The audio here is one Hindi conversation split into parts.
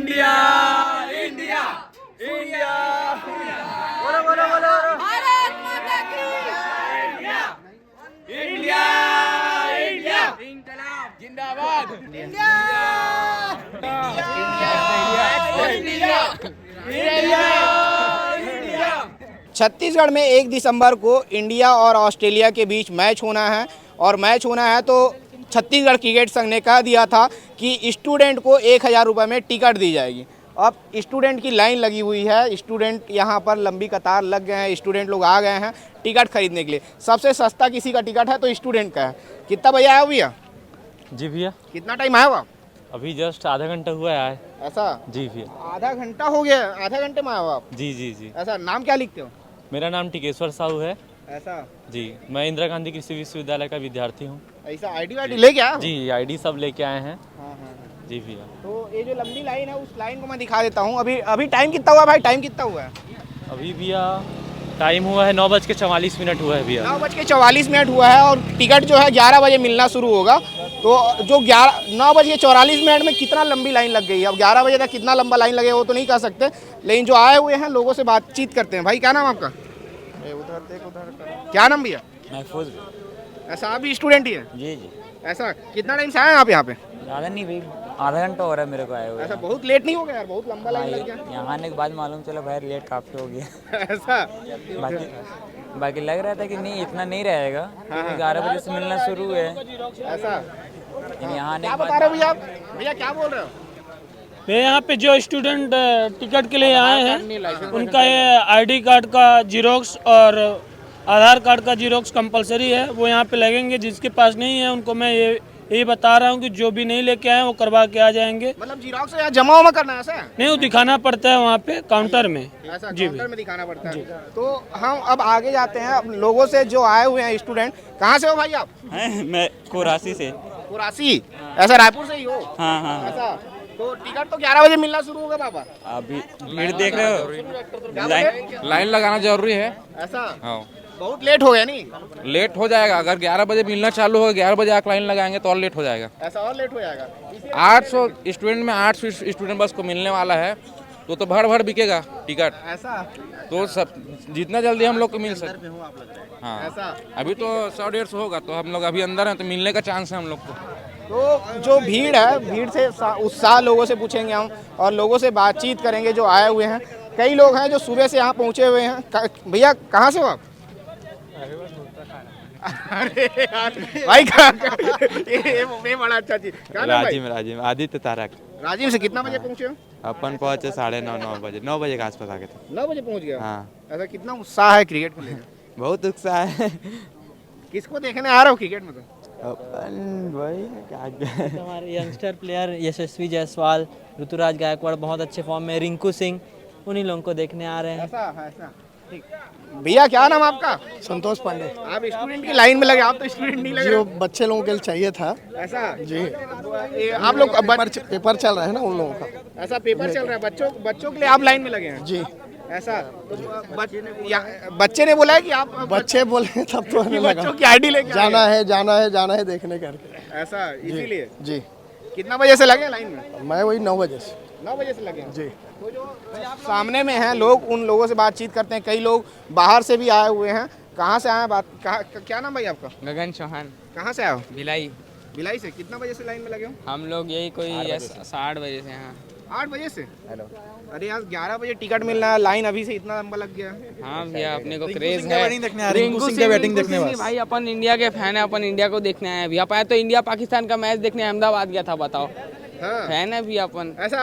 इंडिया इंडिया इंडिया बोलो बोलो बोलो भारत माता की इंडिया इंडिया इंडिया इंकलाब जिंदाबाद India India India India. Chhattisgarh में 1 दिसंबर को इंडिया और ऑस्ट्रेलिया के बीच मैच होना है और मैच होना है तो छत्तीसगढ़ क्रिकेट संघ ने कह दिया था कि स्टूडेंट को 1000 रुपये में टिकट दी जाएगी। अब स्टूडेंट की लाइन लगी हुई है, स्टूडेंट यहाँ पर लंबी कतार लग गए हैं, स्टूडेंट लोग आ गए हैं टिकट खरीदने के लिए। सबसे सस्ता किसी का टिकट है तो स्टूडेंट का है। कितना भैया आया भैया? जी भैया, कितना टाइम आया हुआ? अभी जस्ट आधा घंटा हुआ है। ऐसा? जी भैया, आधा घंटा हो गया? आधा घंटे में आया हो आप? जी जी जी। ऐसा? नाम क्या लिखते हो? मेरा नाम टिकेश्वर साहू है। ऐसा? जी, मैं इंदिरा गांधी कृषि विश्वविद्यालय का विद्यार्थी हूँ। ऐसा आईडी वाईडी लेके आया? जी, आईडी सब लेके आए हैं। हाँ हाँ। जी भैया, तो ये जो लंबी लाइन है उस लाइन को मैं दिखा देता हूँ। अभी अभी टाइम कितना हुआ भाई? टाइम कितना हुआ है? अभी भैया टाइम हुआ है 9:44 हुआ है भैया। 9:44 हुआ है और टिकट जो है 11 बजे मिलना शुरू होगा। तो जो 9:44 में कितना लंबी लाइन लग गई है। अब 11 बजे तक कितना लंबा लाइन लगेगा वो तो नहीं कह सकते, लेकिन जो आए हुए हैं लोगों से बातचीत करते हैं। भाई क्या नाम आपका? क्या नाम भैया? महफूज। ऐसा आप भी स्टूडेंट ही है? जी जी। ऐसा? कितना टाइम से आए हैं आप यहाँ पे? ज़्यादा नहीं भाई, आधा घंटा हो रहा है मेरे को आए हुए। ऐसा बहुत लेट नहीं हो गया यार? बहुत लंबा लाइन लग गया। यहाँ आने के बाद मालूम चला भाई लेट काफ़ी हो गया। ऐसा? बाकी लग रहा था कि नहीं इतना नहीं रहेगा, क्योंकि 11 बजे से मिलना शुरू है। ऐसा? लेकिन यहाँ आने क्या के बता रहे हो बाद भैया आप? भैया क्या बोल रहे हो? मैं यहाँ पे जो स्टूडेंट टिकट के लिए आए हैं उनका ये आईडी कार्ड का जीरोक्स और आधार कार्ड का जीरोक्स कंपलसरी है, वो यहाँ पे लगेंगे। जिसके पास नहीं है उनको मैं यही बता रहा हूँ कि जो भी नहीं लेके आए वो करवा के आ जाएंगे। मतलब जीरोक्स यहाँ जमा वमा करना है ऐसा? नहीं, वो दिखाना पड़ता है वहाँ पे काउंटर में। ऐसा? जी काउंटर में दिखाना पड़ता है। तो हम अब आगे जाते हैं। अब लोगों से जो आए हुए हैं स्टूडेंट, कहाँ से हो भाई आप? मैं कोरासी से। कुरासी? ऐसा रायपुर से ही हो? हाँ हाँ। ऐसा? तो टिकट तो 11 बजे मिलना शुरू होगा बाबा। अभी भीड़ देख रहे हो, लाइन लगाना जरूरी है। ऐसा? हाँ, बहुत लेट हो गया नहीं? लेट हो जाएगा। अगर 11 बजे मिलना चालू होगा, 11 बजे आकर लाइन लगाएंगे तो और लेट हो जाएगा। ऐसा और लेट हो जाएगा? 800 स्टूडेंट में 800 स्टूडेंट बस को मिलने वाला है, तो भर भर बिकेगा टिकट। ऐसा? तो सब जितना जल्दी हम लोग को मिल सके। हाँ, ऐसा? अभी तो 100-150 होगा, तो हम लोग अभी अंदर हैं तो मिलने का चांस है हम लोग को। तो जो भीड़ है, भीड़ से उत्साह लोगों से पूछेंगे हम और लोगों से बातचीत करेंगे जो आए हुए हैं। कई लोग हैं जो सुबह से यहाँ पहुँचे हुए हैं। भैया कहाँ से हो आप? अरे यार भाई ये बड़ा अच्छा चीज। क्या नाम भाई? राजीव आदित्य तारक। राजीव से कितना बजे पहुँचे हो? अपन पहुंचे 9:30 बजे, 9 बजे के आसपास आ गए थे। 9 बजे पहुँच गया? हाँ, ऐसा? कितना उत्साह है क्रिकेट को लेकर? बहुत उत्साह है। किसको देखने आ रहे हो क्रिकेट में? तो अपन वही क्या हमारे यंगस्टर प्लेयर यशस्वी जायसवाल, ऋतुराज गायकवाड़ बहुत अच्छे फॉर्म में, रिंकू सिंह, उन्हीं लोगों को देखने आ रहे हैं। ऐसा? ठीक। भैया क्या नाम आपका? संतोष पांडे। आप स्टूडेंट की लाइन में लगे, आप तो स्टूडेंट नहीं लगे। जो बच्चे लोगों के लिए चाहिए था। ऐसा? जी। आप लोग पेपर चल रहा है ना उन लोगों का। ऐसा? पेपर चल रहा है बच्चों के लिए आप लाइन में लगे हैं? जी। ऐसा? तो बच्चे ने बोला है कि आप? बच्चे बोले तब तो हमें लगा बच्चों की आईडी लेके जाना है देखने करके। ऐसा? इसीलिए? जी। कितना बजे से लगे लाइन में? मैं वही 9 बजे से। 9 बजे से लगे हैं? जी। तो जो सामने में हैं लोग, उन लोगों से बातचीत करते हैं। कई लोग बाहर से भी आए हुए हैं। कहाँ से आए हैं? क्या नाम भाई आपका? गगन चौहान। कहाँ से आए हो? भिलाई। भिलाई से? कितना बजे से लाइन में लगे हो? हम लोग यही कोई 8 बजे से। हाँ 8 बजे से? हेलो। अरे यार 11 बजे टिकट मिलना है, लाइन अभी से इतना लंबा लग गया। हाँ भैया, अपने को क्रेज है रिंकू सिंह का बैटिंग देखने वाले। भाई अपन इंडिया के फैन है, अपन इंडिया को देखने आए हैं भैया। पाया तो इंडिया पाकिस्तान का मैच देखने अहमदाबाद गया था, बताओ। हाँ। फैन है भैया अपन। ऐसा?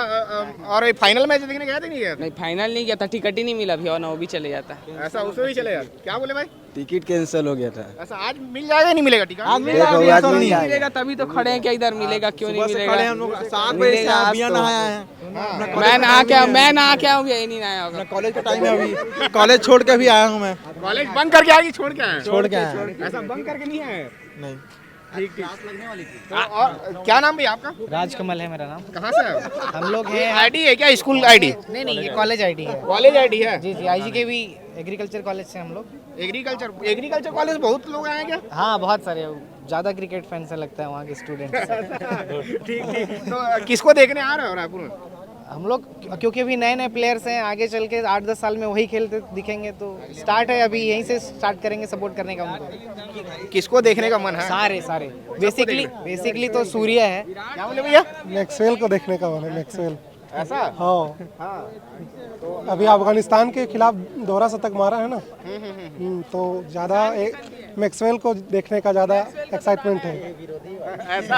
और फाइनल मैच देखने गए थे? नहीं गए? नहीं, फाइनल नहीं गया था, टिकट ही नहीं मिला भैया, ना वो भी चले जाता। ऐसा? उसमें भी चले यार? क्या बोले भाई? टिकट कैंसिल हो गया था। ऐसा? आज मिल जाएगा नहीं मिलेगा टिकट? आज मिलेगा तभी तो खड़े हैं, क्या इधर मिलेगा? क्यों नहीं मिलेगा? मैं ना क्या हूँ, यही नहीं आया होगा। कॉलेज का टाइम है अभी, कॉलेज छोड़ के भी आया हूँ मैं। कॉलेज बंक करके आएगी? छोड़ के आए? छोड़ के आया। ऐसा बंक करके नहीं आए? नहीं। ठीक ठीक। लगने वाली थी। तो और क्या नाम भैया आपका? राजकमल है मेरा नाम। कहाँ से आए? हम लोग हैं। आईडी है क्या? School ID? नहीं, ये कॉलेज आईडी है। कॉलेज आईडी है? जी जी, आईजी के भी एग्रीकल्चर कॉलेज से हम लोग। एग्रीकल्चर कॉलेज बहुत लोग आए क्या? हाँ बहुत सारे, ज़्यादा क्रिकेट फैन से लगता है वहाँ के स्टूडेंट। ठीक ठीक। तो किसको देखने आ रहे हो रायपुर में? हम लोग क्योंकि अभी नए नए प्लेयर्स हैं, आगे चल के 8-10 साल में वही खेलते दिखेंगे, तो स्टार्ट है अभी यहीं से स्टार्ट करेंगे सपोर्ट करने का उनको। किसको देखने का मन है? सारे बेसिकली तो सूर्य है। क्या बोले भैया? मैक्सवेल को देखने का मन है, मैक्सवेल। ऐसा? हाँ। अभी अफगानिस्तान के खिलाफ दोहरा शतक मारा है ना, तो ज़्यादा मैक्सवेल को देखने का ज़्यादा एक्साइटमेंट है। ऐसा?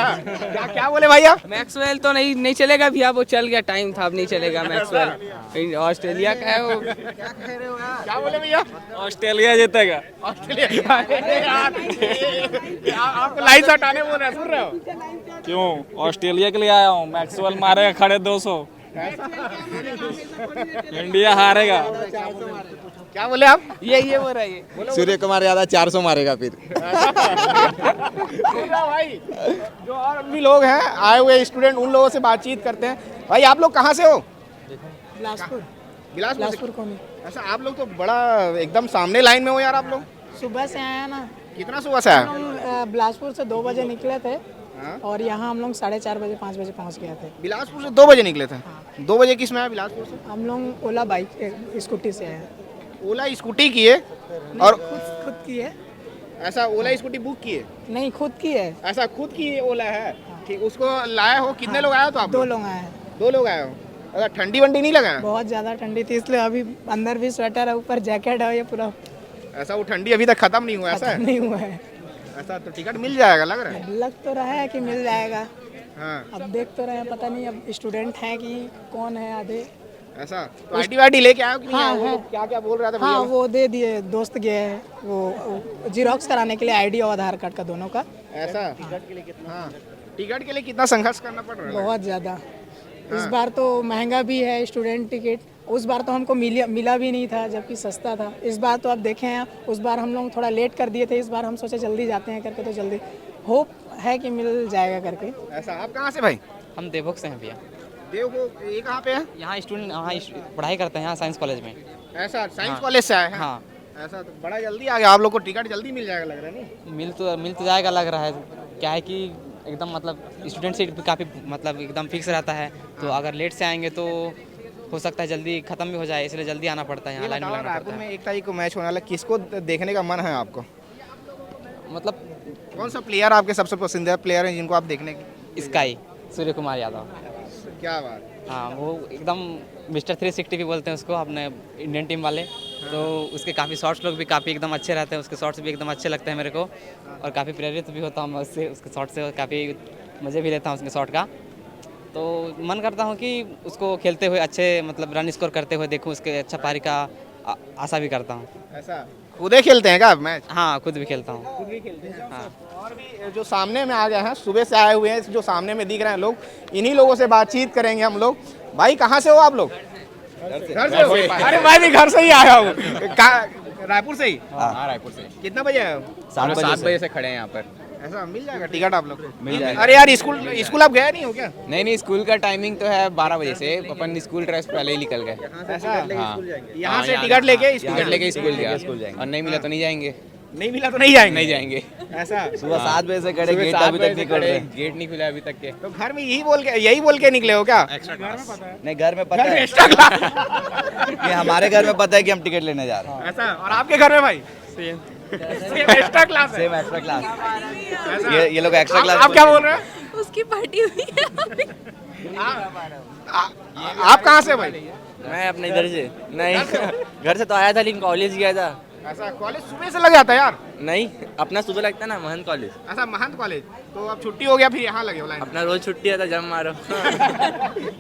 क्या बोले भैया? मैक्सवेल तो नहीं चलेगा भैया, वो चल गया, टाइम था, अब नहीं चलेगा मैक्सवेल। ऑस्ट्रेलिया का है वो। क्या बोले भैया? ऑस्ट्रेलिया जीतेगा। आपको लाइन से हटाने बोल रहे हैं, सुन रहे हो? क्यों? ऑस्ट्रेलिया के लिए आया हूँ। मैक्सवेल मारेगा खड़े 200। इंडिया हारेगा। क्या बोले आप? ये बोल रहा है। सूर्य कुमार यादव 400 मारेगा फिर। भाई जो और भी लोग हैं आए हुए स्टूडेंट, उन लोगों से बातचीत करते हैं। भाई आप लोग कहाँ से हो? बिलासपुर कौन? ऐसा आप लोग तो बड़ा एकदम सामने लाइन में हो यार आप लोग। सुबह से आया ना। कितना सुबह से आया? बिलासपुर से 2 बजे निकले थे और यहाँ हम लोग 4:30 बजे 5 बजे पहुँच गए थे। बिलासपुर से 2 बजे निकले थे? 2 बजे किस में आया बिलासपुर से? हम लोग ओला बाइक स्कूटी से आए। ओला स्कूटी की है और खुद की है। ऐसा ओला स्कूटी बुक की है? नहीं, खुद की है। ऐसा खुद की ओला है? ठीक, उसको लाए हो? कितने लोग आए हो? तो आप 2 लोग आए हैं। 2 लोग आए हो? अगर ठंडी वंडी नहीं लगा? बहुत ज़्यादा ठंडी थी, इसलिए अभी अंदर भी स्वेटर है, ऊपर जैकेट है, ये पूरा। ऐसा वो ठंडी अभी तक खत्म नहीं हुआ? ऐसा है? नहीं हुआ है। ऐसा तो टिकट मिल जाएगा लग रहा है? लग तो रहा है कि मिल जाएगा। हाँ। अब देख तो रहे हैं, पता नहीं अब स्टूडेंट हैं कि कौन है आधे। ऐसा तो आईडी वाईडी लेके आए हो कि नहीं? हाँ, आए हो? है। क्या क्या बोल रहा था हाँ, भैया? वो दे दिए, दोस्त गए हैं वो जीरोक्स कराने के लिए, आईडी और आधार कार्ड का दोनों का। ऐसा टिकट के लिए कितना? हाँ, टिकट के लिए कितना संघर्ष करना पड़ रहा है? बहुत ज़्यादा। इस बार तो महंगा भी है स्टूडेंट टिकट। उस बार तो हमको मिला भी नहीं था, जबकि सस्ता था। इस बार तो आप देखें आप, उस बार हम लोग थोड़ा लेट कर दिए थे, इस बार हम सोचे जल्दी जाते हैं करके, तो जल्दी होप है कि मिल जाएगा करके। ऐसा आप कहाँ से भाई? हम देवभोग से हैं भैया। देवभोग ये कहाँ पे है? यहाँ स्टूडेंट यहाँ पढ़ाई करते हैं, यहाँ साइंस कॉलेज में। ऐसा साइंस कॉलेज से आए हैं? हाँ। ऐसा तो बड़ा जल्दी आ गया आप लोग को, टिकट जल्दी मिल जाएगा लग रहा है? नहीं मिल तो जाएगा लग रहा है। क्या है कि एकदम मतलब स्टूडेंट सीट भी काफ़ी मतलब एकदम फिक्स रहता है, तो अगर लेट से आएंगे तो हो सकता है जल्दी खत्म भी हो जाए, इसलिए जल्दी आना पड़ता है, यहाँ लाइन में लगना रायपुर पड़ता में 1 तारीख को मैच होने वाला है, किसको देखने का मन है आपको? है। मतलब कौन सा प्लेयर आपके सबसे पसंदीदा प्लेयर है जिनको आप देखने की? स्काई सूर्य कुमार यादव। क्या बात? हाँ, वो एकदम मिस्टर 360 भी बोलते हैं उसको अपने इंडियन टीम वाले। तो उसके काफ़ी शॉट्स लोग भी काफ़ी एकदम अच्छे रहते हैं, उसके शॉट्स भी एकदम अच्छे लगते हैं मेरे को, और काफ़ी प्रेरित भी होता हूँ मैं उससे, उसके शॉट से काफ़ी मज़े भी लेता हूँ उसके शॉट का। तो मन करता हूँ कि उसको खेलते हुए अच्छे मतलब रन स्कोर करते हुए देखूँ, उसके अच्छा पारी का आशा भी करता हूँ। ऐसा खुद ही खेलते हैं क्या आप मैच? हाँ, खुद भी खेलता हूँ। खुद भी खेलते हैं? हाँ। और भी जो सामने में आ गए हैं, सुबह से आए हुए हैं, जो सामने में दिख रहे हैं लोग, इन्हीं लोगों से बातचीत करेंगे हम लोग। भाई कहाँ से हो आप लोग? घर से हो? अरे मैं भी घर से ही आया हूँ। रायपुर से ही? हाँ, रायपुर से। कितना बजे आए हो? 7 बजे से खड़े हैं यहाँ पर। ऐसा मिल जाएगा टिकट आप लोग? मिल जाएगा। अरे यार स्कूल आप गए नहीं हो क्या? नहीं, स्कूल का टाइमिंग तो है 12 बजे से, अपन स्कूल ड्रेस पहले ही निकल गए। ऐसा? हाँ, यहाँ से टिकट लेके स्कूल गया, और नहीं मिला तो नहीं जाएंगे। नहीं मिला तो नहीं जाएंगे? नहीं जाएंगे। ऐसा? सुबह 7 बजे से खड़े, गेट अभी तक नहीं खोल रहे। गेट नहीं खुला अभी तक के। तो घर में यही बोल के निकले हो क्या? नहीं, घर में पता है एक्स्ट्रा क्लास? कि हमारे घर में पता है कि हम टिकट लेने जा रहे हैं। ऐसा? और आपके घर में भाई? सेम एक्स्ट्रा क्लास है? Same extra class. ये लोग एक्स्ट्रा क्लास। आप क्या बोल रहे हैं? उसकी पार्टी हुई है। आप कहाँ से भाई? मैं अपने इधर से नहीं, घर से तो आया था लेकिन कॉलेज गया था। ऐसा कॉलेज सुबह से लग जाता है यार? नहीं, अपना सुबह लगता है ना, महंत कॉलेज। ऐसा महंत कॉलेज, तो अब छुट्टी हो गया फिर यहाँ लगे हो लाइन? अपना रोज छुट्टी है तो जब मारो।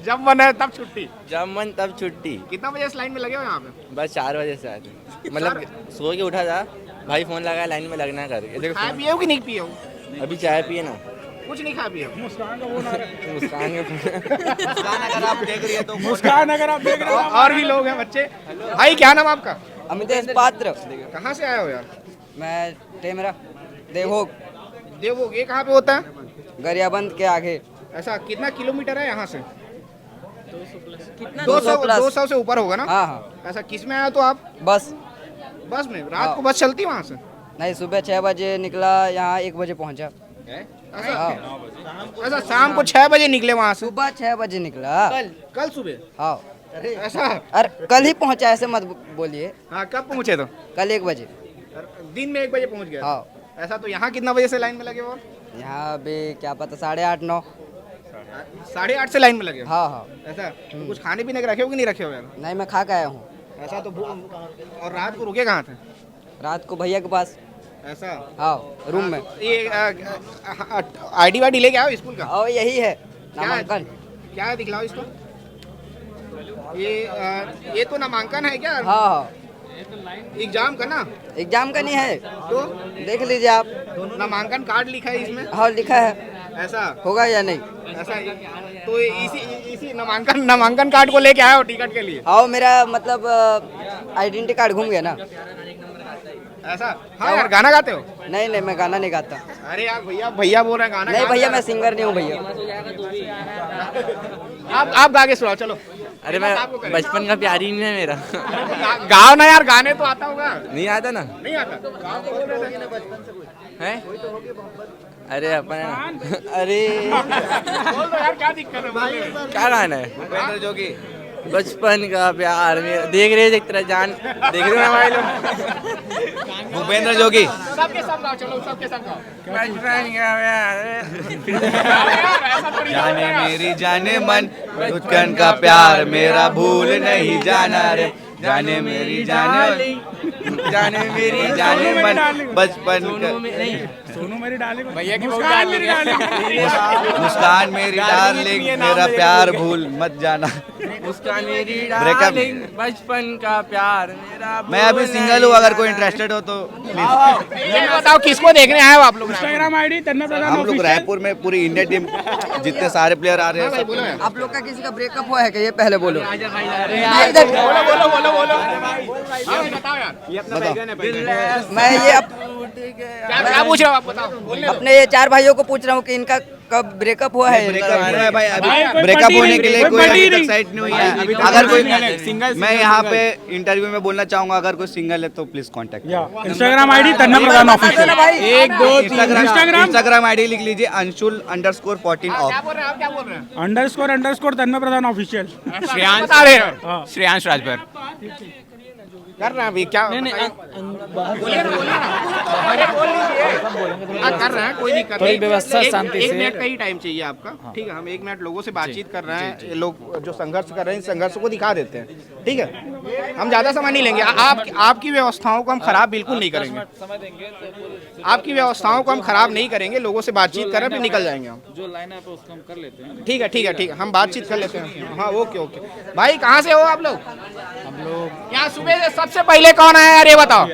जब मन है तब छुट्टी? जब मन तब छुट्टी। कितना बजे इस लाइन में लगे हो यहाँ पे? बस 4 बजे से आए थे, मतलब सो के उठा था, भाई फोन लगाया लाइन में लगना करके। देखो खाए पिए हो कि नहीं पिए हो? अभी चाय पिए ना। कुछ नहीं खा पिए हो? मुस्कान अगर आप देख रही है तो मुस्कान अगर आप देख रहे हो। और भी लोग हैं बच्चे। भाई क्या नाम आपका? अमितेश पात्र। कहाँ से आए हो यार? मैं टेमरा देवभोग। देवभोग ये कहाँ पे होता है? गरियाबंद के आगे। ऐसा कितना किलोमीटर है यहाँ से? 200 से ऊपर होगा ना? हाँ हाँ। ऐसा किस में आए तो आप? बस में? रात को बस चलती वहाँ से? नहीं, सुबह 6 बजे निकला, यहाँ 1 बजे पहुँचा। ऐसा शाम को 6 बजे निकले वहाँ से? सुबह 6 बजे निकला। कल सुबह? हाँ। ऐसा? अरे कल ही पहुंचा, ऐसे मत बोलिए। हाँ, कब पहुँचे तो? कल 1 बजे। दिन में 1 बजे पहुँच गए? हाँ। ऐसा तो यहाँ कितना बजे से लाइन में लगे हो? यहाँ अभी क्या पता 8:30 9। 8:30 से लाइन में लगे हो? हाँ हाँ। ऐसा तो कुछ खाने पीने के रखे हो कि नहीं रखे हो यार? नहीं, मैं खा के आया हूँ। ऐसा तो और रात को रुके कहाँ थे? रात को भैया के पास। ऐसा? हाँ, रूम में। ये आईडी वाईडी लेके आओ स्कूल का। और यही है नामांकन। क्या है दिखलाओ इसको। ये तो नामांकन है क्या? हाँ हाँ। एग्जाम का ना? एग्जाम का नहीं है तो देख लीजिए आप। नामांकन कार्ड लिखा है इसमें? हाँ लिखा है। ऐसा होगा या नहीं? ऐसा तो इसी नामांकन कार्ड को लेके आए हो टिकट के लिए? हाँ, मेरा मतलब आइडेंटिटी कार्ड घूम गया ना। ऐसा? हाँ यार, गाना गाते हो? नहीं नहीं, मैं गाना नहीं गाता। अरे यार भैया बोल रहे हैं गाना। नहीं भैया, मैं सिंगर नहीं हूँ भैया। आप गा के सुनाओ चलो। अरे मैं बचपन का प्यार ही नहीं है मेरा। गाओ ना यार, गाने तो आता होगा। नहीं आता ना? नहीं आता? है? अरे अपन अरे बोल दो यार, क्या दिक्कत है? क्या गाना है? भूपेंद्र जोगी। बचपन का प्यार मेरा, देख रहे एक तरह जान, देख रहे हो ना भाई लोग? भूपेंद्र जोगी। सबके सब गाओ चलो, सबके सब गाओ। बचपन का प्यार जाने मेरी जाने मन, बचपन का प्यार मेरा भूल नहीं जाना रे, जाने मेरी जाने मन, बचपन का सोनू मेरी डार्लिंग। भैया की मुस्कान मेरी डार्लिंग। मुस्कान मेरी डार्लिंग, मेरा प्यार भूल मत जाना। मुस्कान मेरी डार्लिंग, बचपन का प्यार मेरा। मैं अभी सिंगल हूँ, अगर कोई इंटरेस्टेड हो तो प्लीज। ये बताओ किसको देखने आए हो आप लोग? इंस्टाग्राम आईडी तन्मय प्रधान हम लोग रायपुर में पूरी इंडिया टीम जितने सारे प्लेयर आ रहे हैं। आप लोग का किसी का ब्रेकअप हुआ है क्या? ये पहले बोलो। मैं ये क्या पूछ रहे हो आप? बताओ। अपने ये 4 भाइयों को पूछ रहा हूँ कि इनका कब ब्रेकअप हुआ है? ब्रेकअप होने के लिए कोई अभी तक साइट नहीं हुई है। अगर कोई, मैं यहाँ पे इंटरव्यू में बोलना चाहूंगा, अगर कोई सिंगल है तो please contact. Instagram ID Tanmay Pradhan official. 1 2 3 Instagram ID लिख लीजिए, अंशुल_14 ऑफ। क्या बोल रहे हैं आप? क्या बोल रहे हैं? __ तन्मय प्रधान ऑफिशियल। बता रहे हो? श्रेयांश राजभर। कर रहे हैं अभी क्या? बोलिए ना, बोलिए ना। अरे बोल लीजिए। कर रहे हैं, कोई दिक्कत नहीं। व्यवस्था शांति से। 1 मिनट का ही टाइम चाहिए आपका। ठीक है, हम 1 मिनट लोगों से बातचीत कर रहे हैं। ये लोग जो संघर्ष कर रहे हैं, इस संघर्ष को दिखा देते हैं। ठीक है, हम ज्यादा समय नहीं लेंगे। आपकी व्यवस्थाओं को हम खराब बिल्कुल नहीं करेंगे। आपकी व्यवस्थाओं को हम खराब नहीं करेंगे। लोगों से बातचीत करें फिर निकल जाएंगे हम। जो लाइन है उसको हम कर लेते हैं। ठीक है ठीक है ठीक है, हम बातचीत कर लेते हैं। हाँ ओके ओके। भाई कहाँ से हो आप लोग? हम लोग यहाँ सुबह से सबसे पहले कौन आया यार, ये बताओ।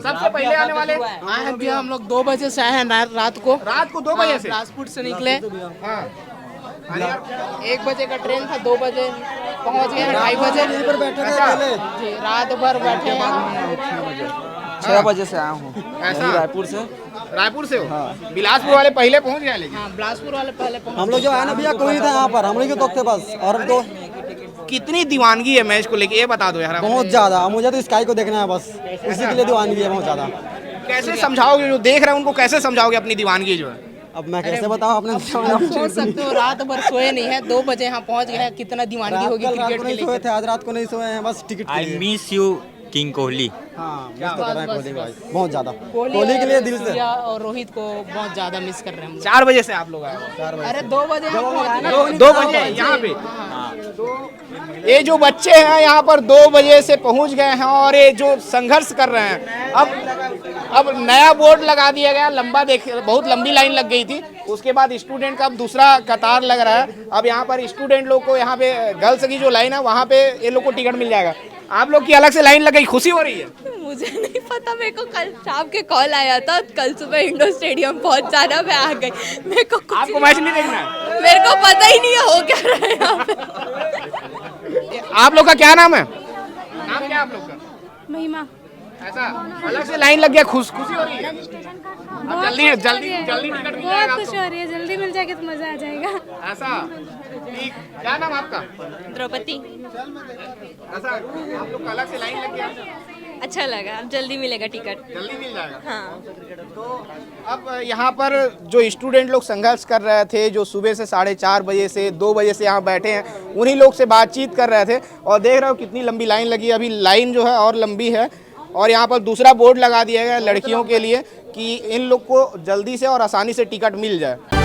सबसे पहले आने वाले आए हैं भैया। हम लोग 2 बजे से आए हैं रात को 2 बजे से बिलासपुर से निकले। हाँ 1 बजे का ट्रेन था, 2 बजे पहुंच गए हैं। 2:30 बजे जी, रात भर बैठे हैं। 6 बजे से आया हूँ ऐसा? रायपुर से। रायपुर से हो? बिलासपुर वाले पहले पहुंच गए लेकिन। हाँ, बिलासपुर वाले पहले पहुंच। हम लोग जो आए ना भैया, कोई नहीं था यहाँ पर, हम लोग के तो थे बस। और तो कितनी दीवानगी है मैच को लेके, ये बता दो यार। बहुत ज्यादा, मुझे तो स्काई को देखना है बस, इसी के लिए दीवानगी है बहुत ज्यादा। कैसे समझाओगे जो देख रहे हैं उनको, कैसे समझाओगे अपनी दीवानगी जो है? अब मैं कैसे बताऊँ अपने? सोच सकते हो, रात भर सोए नहीं है, 2 बजे यहाँ पहुँच गए हैं। कितना दीवानगी होगी रात क्रिकेट को के नहीं सोए लिए। थे, आज रात को नहीं सोए हैं, बस टिकट के लिए। Miss you king Kohli. हाँ, मिस तो कर रहे हैं कोहली भाई बहुत ज्यादा। कोहली कोहली के लिए दिल से। और रोहित को बहुत ज्यादा मिस कर रहे हैं हम 4 बजे से आप लोग आए हो? लोग। अरे 2 बजे यहाँ पहुँच गए। 2 बजे यहाँ पे। ये जो बच्चे हैं यहाँ पर 2 बजे से पहुँच गए हैं और ये जो संघर्ष कर रहे हैं। अब नया बोर्ड लगा दिया गया, बहुत लंबी लाइन लग गई थी। उसके बाद स्टूडेंट का अब दूसरा कतार लग रहा है। अब यहाँ पर स्टूडेंट लोग को, यहाँ पे गर्ल्स की जो लाइन है वहाँ पे ये लोग को टिकट मिल जाएगा। आप लोग की अलग से लाइन लग गई, खुशी हो रही है? मुझे नहीं पता, मेरे को कल शाम के कॉल आया था, कल सुबह इंडोर स्टेडियम पहुंच जाना, मैं आ गई। मेरे को आपको मैच नहीं देखना है? मेरे को पता ही नहीं है हो क्या रहा है यहाँ पे। आप लोग का क्या नाम है? नाम क्या है आप लोग का? महिमा। ऐसा अलग से लाइन लग गया, खुशी हो रही है? जल्दी टिकट मिल जाएगा। खुशी हो रही है, जल्दी मिल जाएगी तो मजा आ जाएगा। ऐसा ठीक, क्या नाम आपका? द्रौपदी। ऐसा आप लोग अलग से लाइन लग गया? अच्छा लगा, अब जल्दी मिलेगा टिकट। जल्दी मिल जाएगा। हाँ। तो अब यहाँ पर जो स्टूडेंट लोग संघर्ष कर रहे थे, जो सुबह से 4:30 बजे से 2 बजे से यहाँ बैठे हैं, उन्हीं लोग से बातचीत कर रहे थे और देख रहे हो कितनी लंबी लाइन लगी है। अभी लाइन जो है और लंबी है और यहाँ पर दूसरा बोर्ड लगा दिया गया लड़कियों के लिए कि इन लोग को जल्दी से और आसानी से टिकट मिल जाए।